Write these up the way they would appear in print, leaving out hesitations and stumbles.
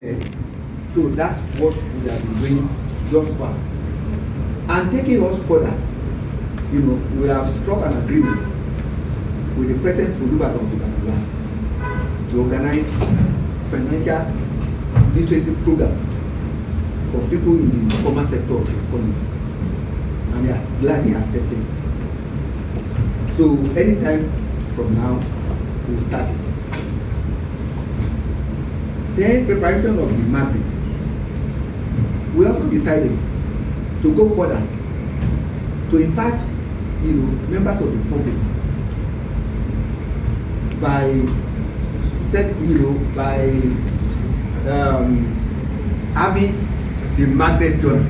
So that's what we have been doing thus far. And taking us further, we have struck an agreement with the President Olubadan of Ibadan to organize financial literacy program for people in the informal sector of the economy, and he has gladly accepted it. So anytime from now, we will start it. Then preparation of the mapping. We also decided to go further to impact, members of the public by having the magnet journal,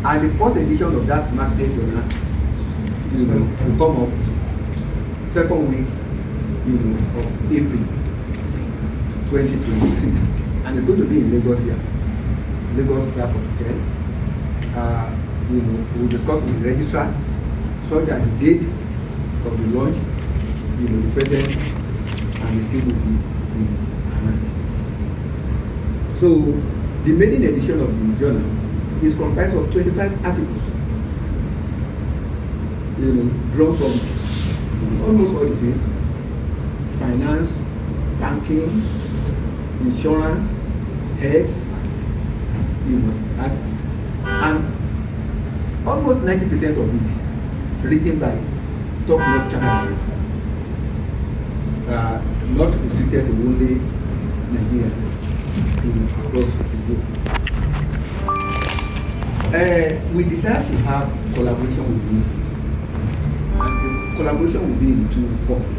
and the first edition of that magnet journal will come up second week of April 2026, and it's going to be in Lagos here, Lagos Airport. Okay, we'll discuss with the registrar so that the date of the launch, the president and the state will be announced. So the maiden edition of the journal is comprised of 25 articles, drawn from almost all the fields: finance, banking, insurance, health, and almost 90% of it written by top-notch Canadians, not restricted to only Nigeria, across the globe. We decided to have collaboration with this, and the collaboration will be in two forms.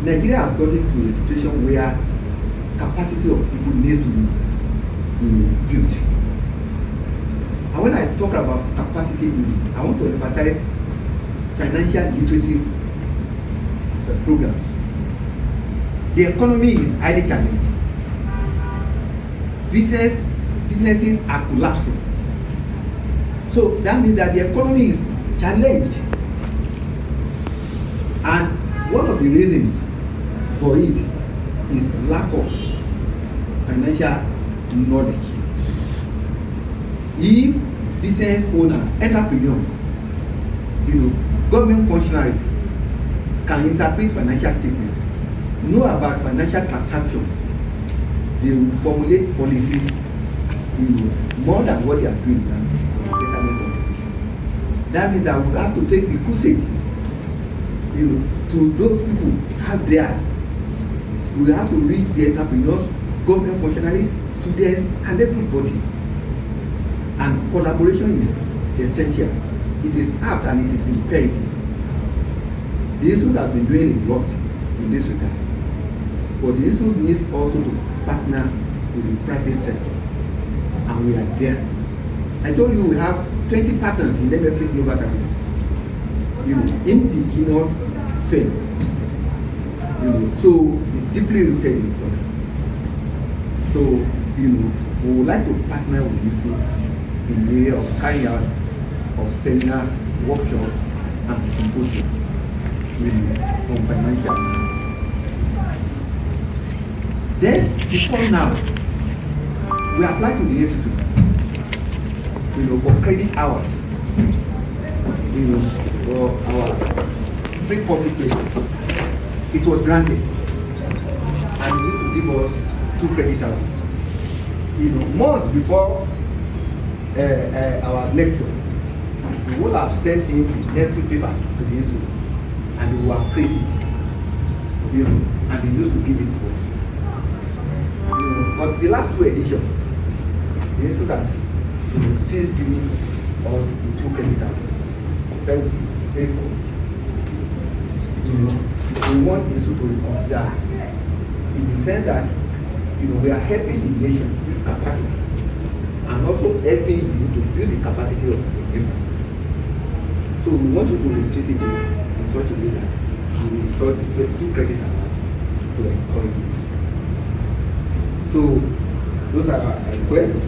Nigeria has gotten to a situation where capacity of people needs to be built. And when I talk about capacity building, I want to emphasize financial literacy programs. The economy is highly challenged. Businesses are collapsing. So that means that the economy is challenged. And one of the reasons for it is lack of financial knowledge. If business owners, entrepreneurs, government functionaries can interpret financial statements, know about financial transactions, they will formulate policies, more than what they are doing now for the betterment of the nation. That means that we have to take the crusade, to those people out there. We have to reach the entrepreneurs, government functionaries, students, and everybody. And collaboration is essential. It is apt and it is imperative. The institute has been doing a lot in this regard, but the institute needs also to partner with the private sector, and we are there. I told you we have 20 partners in MFA Global Services, indigenous firm. So it's deeply rooted in the country. So, we would like to partner with you in the area of carrying out of seminars, workshops, and symposium on financial analysis. Then, before now, we applied to the institute, for credit hours, for our free publication. It was granted, and he used to give us 2 credit hours. Months before our lecture, we would have sent in the necessary papers to the institute, and they will appraise it, and they used to give it to us. But the last 2 editions, the institute has ceased giving us the 2 credit hours. So we pay for it. We want the institute to reconsider in the sense that we are helping the nation build capacity, and also helping you to build the capacity of the members. So we want you to revisit it in such a way that we will install the 2 credit hours to encourage this. So those are our requests.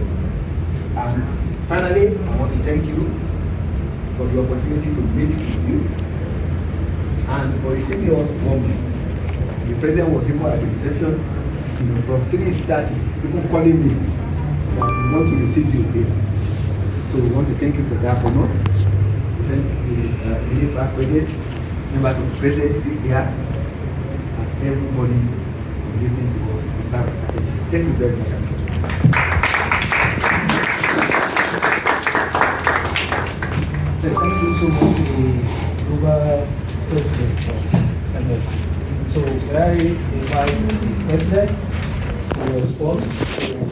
And finally, I want to thank you for the opportunity to meet with you and for receiving us warmly. The president was even at the reception, from 3:30, people calling me that we want to receive you here. So we want to thank you for that honor. Thank the past president, members of the presidency here, and everybody listening to us. Thank you very much. Thank you so much to the global president of NF. So, may I invite the president to respond to